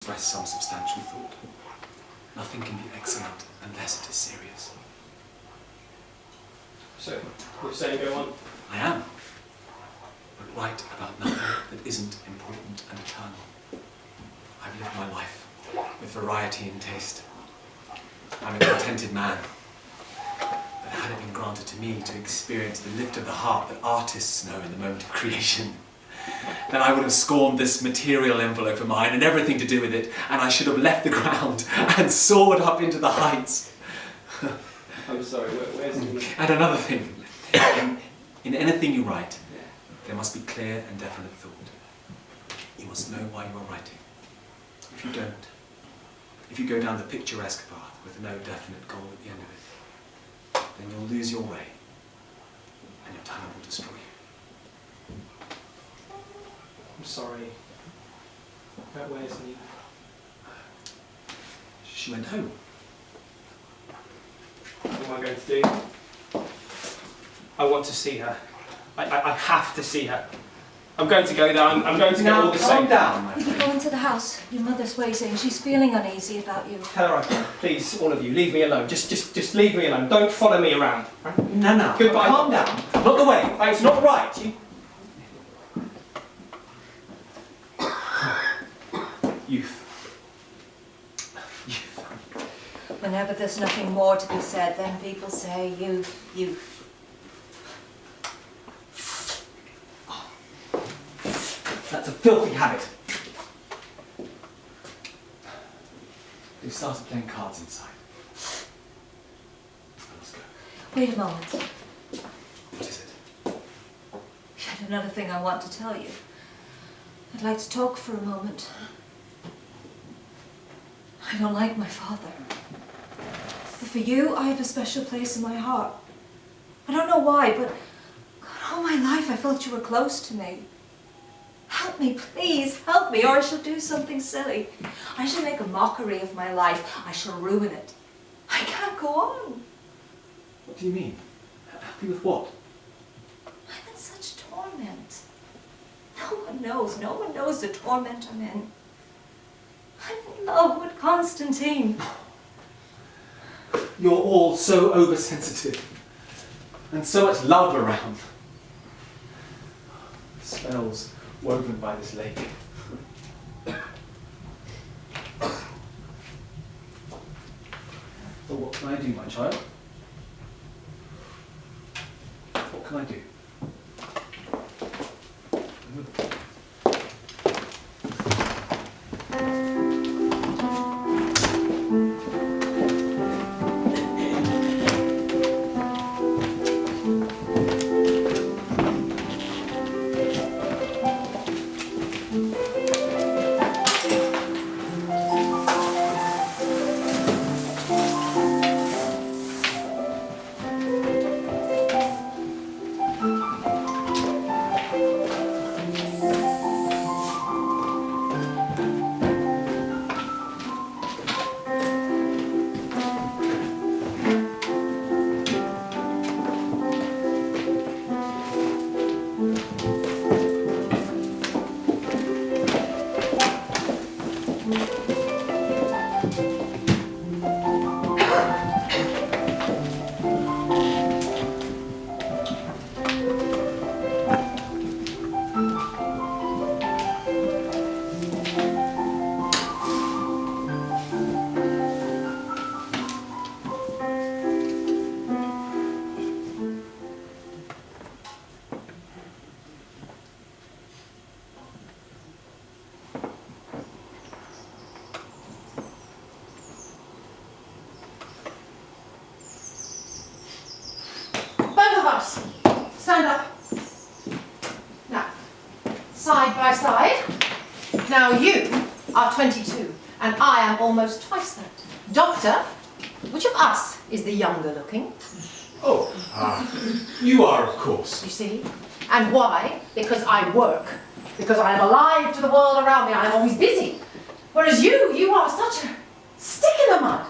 express some substantial thought. Nothing can be excellent unless it is serious. So, you're saying go on? I am. But write about nothing that isn't important and eternal. I've lived my life with variety and taste. I'm a contented man. But had it been granted to me to experience the lift of the heart that artists know in the moment of creation, then I would have scorned this material envelope of mine and everything to do with it, and I should have left the ground and soared up into the heights. I'm sorry, where's the... And another thing, in anything you write, there must be clear and definite thought. You must know why you are writing. If you don't, if you go down the picturesque path with no definite goal at the end of it, then you'll lose your way, and your talent will destroy you. I'm sorry. Where's Lee? She went home. What am I going to do? I want to see her. I have to see her. I'm going to go there. I'm going to go all the same. Calm down, my We can friend. go into the house. Your mother's waiting. She's feeling uneasy about you. Tell her I can't. Please, all of you, leave me alone. Just leave me alone. Don't follow me around. Right? No. Goodbye. Calm down. Not the way. Thanks. Not right. Youth. Whenever there's nothing more to be said, then people say youth, youth. That's a filthy habit. They started playing cards inside. Let's go. Wait a moment. What is it? Yet another thing I want to tell you. I'd like to talk for a moment. I don't like my father. But for you, I have a special place in my heart. I don't know why, but God, all my life I felt you were close to me. Help me, please, help me, or I shall do something silly. I shall make a mockery of my life. I shall ruin it. I can't go on. What do you mean? Happy with what? I'm in such torment. No one knows the torment I'm in. I'm in love with Konstantin. You're all so oversensitive. And so much love around. Spells woven by this lake. So what can I do, my child? What can I do? Stand up. Now, side by side. Now you are 22, and I am almost twice that. Doctor, which of us is the younger looking? Oh, you are, of course. You see? And why? Because I work. Because I am alive to the world around me. I am always busy. Whereas you are such a stick in the mud.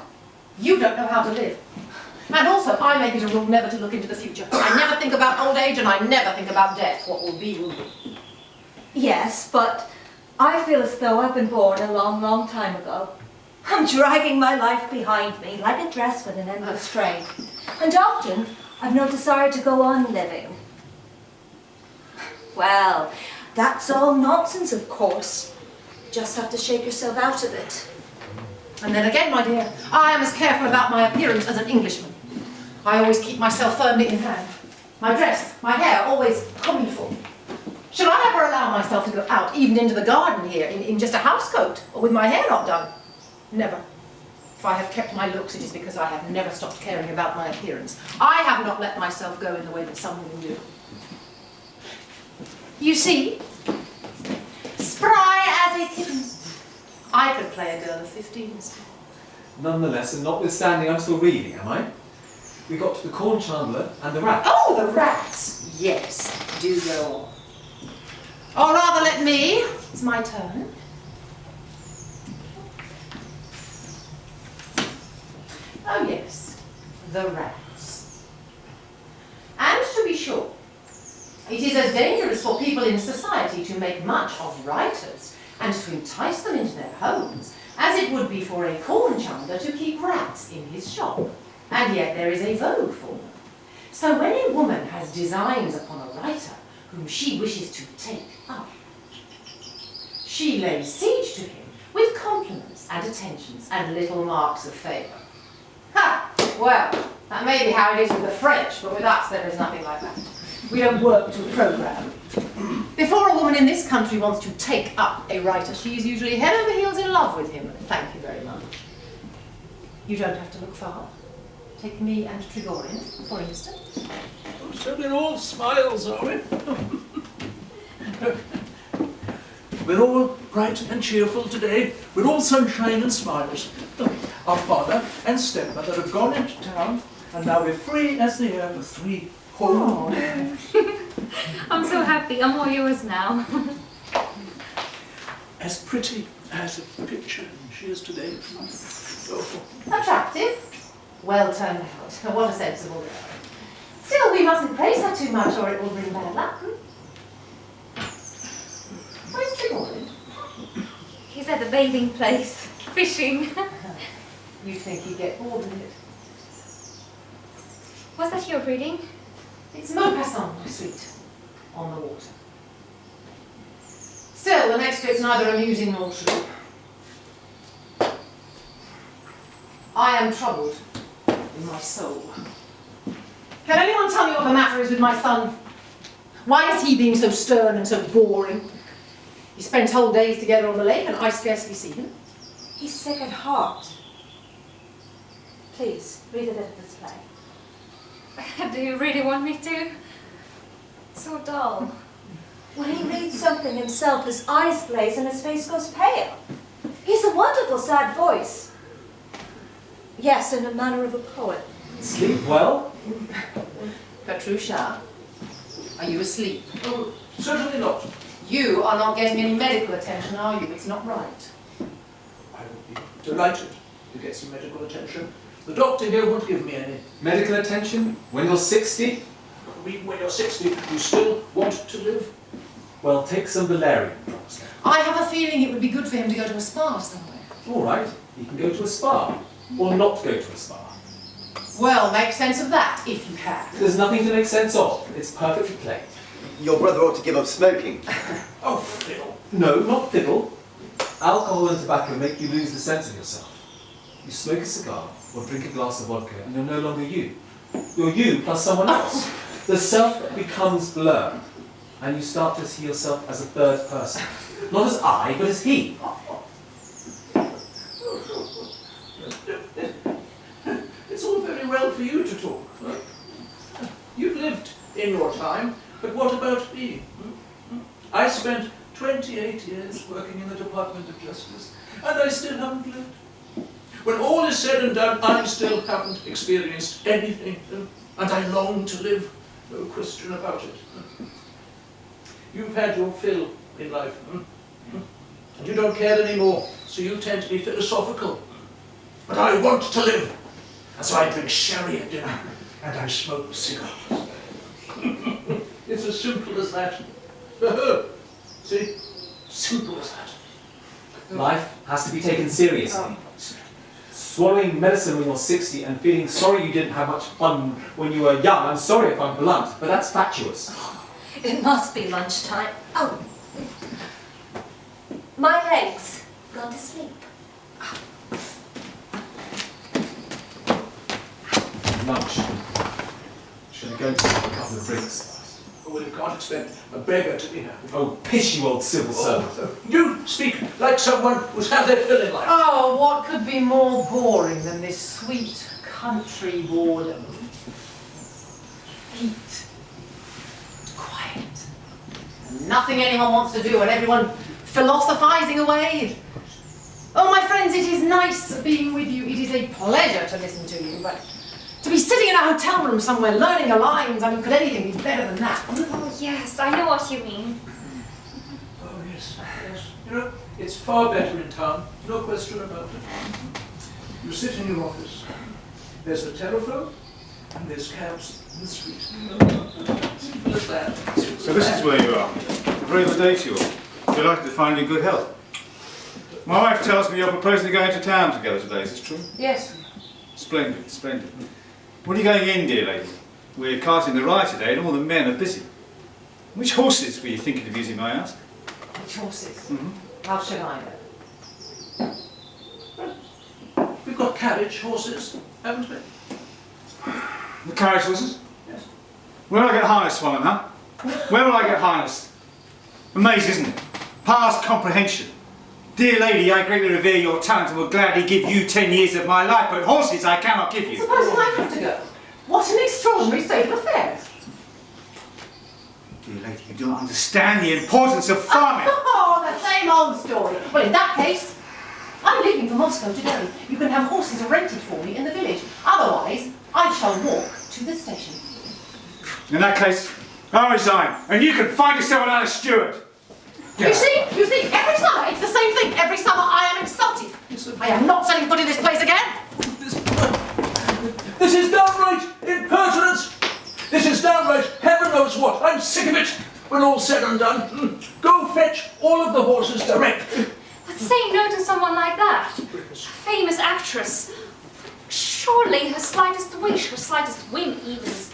You don't know how to live. And also, I make it a rule never to look into the future. I never think about old age, and I never think about death. What will be, will be. Yes, but I feel as though I've been born a long, long time ago. I'm dragging my life behind me like a dress with an endless train. And often, I've no desire to go on living. Well, that's all nonsense, of course. You just have to shake yourself out of it. And then again, my dear, I am as careful about my appearance as an Englishman. I always keep myself firmly in hand. My dress, my hair, always comme il faut. Should I ever allow myself to go out, even into the garden here, in just a housecoat, or with my hair not done? Never. If I have kept my looks, it is because I have never stopped caring about my appearance. I have not let myself go in the way that some women do. You see, spry as a kitten, I could play a girl of 15. Nonetheless, and notwithstanding, I'm still reading, am I? We got to the corn chandler and the rat. Oh, the rats! Yes, do go on. Or rather, let me. It's my turn. Oh yes, the rats. And to be sure, it is as dangerous for people in society to make much of writers and to entice them into their homes as it would be for a corn chandler to keep rats in his shop. And yet there is a vogue for them. So when a woman has designs upon a writer whom she wishes to take up, she lays siege to him with compliments and attentions and little marks of favour. Ha! Well, that may be how it is with the French, but with us there is nothing like that. We don't work to a programme. Before a woman in this country wants to take up a writer, she is usually head over heels in love with him. Thank you very much. You don't have to look far. Take me and Trigorin, for instance. Oh, so we're all smiles, are we? We're all bright and cheerful today. We're all sunshine and smiles. Our father and stepmother have gone into town, and now we're free as the air for 3 whole days. I'm so happy. I'm all yours now. As pretty as a picture she is today. Oh. Attractive. Well turned out. What a sensible girl. Still, we mustn't praise her too much or it will bring bad luck. Where's Trigorin? He's at the bathing place, fishing. You think he'd get bored with it? Was that your reading? It's Maupassant, my sweet, on the water. Still, the next bit's neither amusing nor true. I am troubled in my soul. Can anyone tell me what the matter is with my son? Why is he being so stern and so boring? He spends whole days together on the lake and I scarcely see him. He's sick at heart. Please, read a bit of this play. Do you really want me to? It's so dull. When he reads something himself, his eyes blaze and his face goes pale. He has a wonderful sad voice. Yes, in the manner of a poet. Sleep well? Petrusha, are you asleep? Oh, certainly not. You are not getting any medical attention, are you? It's not right. I would be delighted to get some medical attention. The doctor here won't give me any. Medical attention? When you're 60? When you're 60, you still want to live? Well, take some valerian drops then. I have a feeling it would be good for him to go to a spa somewhere. All right, you can go to a spa. Or not go to a spa. Well, make sense of that, if you can. There's nothing to make sense of. It's perfectly plain. Your brother ought to give up smoking. Oh, Phil. No, not fiddle. Alcohol and tobacco make you lose the sense of yourself. You smoke a cigar or drink a glass of vodka and you're no longer you. You're you plus someone else. The self becomes blurred and you start to see yourself as a third person. Not as I, but as he. It's all very well for you to talk. Huh? You've lived in your time, but what about me? I spent 28 years working in the Department of Justice, and I still haven't lived. When all is said and done, I still haven't experienced anything, and I long to live, no question about it. You've had your fill in life, and you don't care anymore, so you tend to be philosophical. But I want to live, and so I drink sherry at dinner, and I smoke cigars. It's as simple as that. See? Simple as that. Life has to be taken seriously. Swallowing medicine when you're 60 and feeling sorry you didn't have much fun when you were young. I'm sorry if I'm blunt, but that's fatuous. It must be lunchtime. Oh. My legs. Gone to sleep. Lunch. Should I go to have a couple of drinks? Well, you can't expect a beggar to be happy. Oh, pish you old civil servant. You speak like someone who's had their fill in life. Oh, what could be more boring than this sweet country boredom? Heat. Quiet. And nothing anyone wants to do and everyone philosophizing away. Oh, my friends, it is nice being with you. It is a pleasure to listen to you, but to be sitting in a hotel room somewhere learning the lines, I mean, could anything be better than that? Oh, yes, I know what you mean. Oh, yes, yes. You know, it's far better in town, no question about it. You sit in your office, there's the telephone, and there's cabs in the street. Simple as that. So this is where you are. A very good day to you all. Delighted to find you in good health. My wife tells me you're proposing to go into town together today, is this true? Yes. Splendid, splendid. When are you going in, dear lady? We're casting the rye today and all the men are busy. Which horses were you thinking of using, may I ask? Which horses? Mm-hmm. How should I know? We've got carriage horses, haven't we? The carriage horses? Yes. Where will I get harnessed for them, huh? Where will I get harnessed? Amazing, isn't it? Past comprehension. Dear lady, I greatly revere your talent and will gladly give you 10 years of my life, but horses I cannot give you. Supposing I have to go? What an extraordinary state of affairs. Dear lady, you do not understand the importance of farming. Oh, the same old story. Well, in that case, I'm leaving for Moscow today. You can have horses rented for me in the village. Otherwise, I shall walk to the station. In that case, I resign, and you can find yourself another steward. You see, every summer it's the same thing. Every summer I am insulted. I am not setting foot in this place again. This is downright impertinence. This is downright heaven knows what. I'm sick of it. When all's said and done, go fetch all of the horses direct. But saying no to someone like that, a famous actress, surely her slightest wish, her slightest whim even, is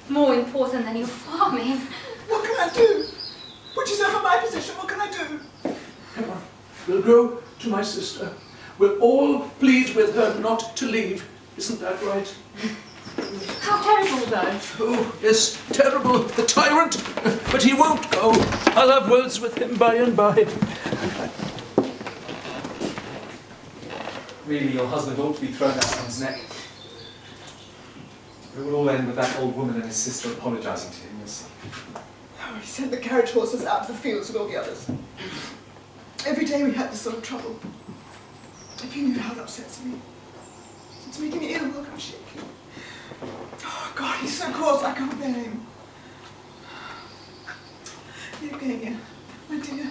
more important than your farming. What can I do? Put yourself in my position, what can I do? Come on, we'll go to my sister. We'll all plead with her not to leave. Isn't that right? How terrible though. Oh, yes, terrible, the tyrant. But he won't go. I'll have words with him by and by. Really, your husband ought to be thrown out on his neck. It will all end with that old woman and his sister apologising to him, you'll see. Oh, he sent the carriage horses out to the fields with all the others. Every day we had this sort of trouble. If you knew how it upsets me. It's making me ill, look, I'm shaking. Oh, God, he's so coarse, I can't bear him. Evgenia, my dear.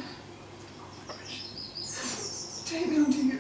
Take me on to you.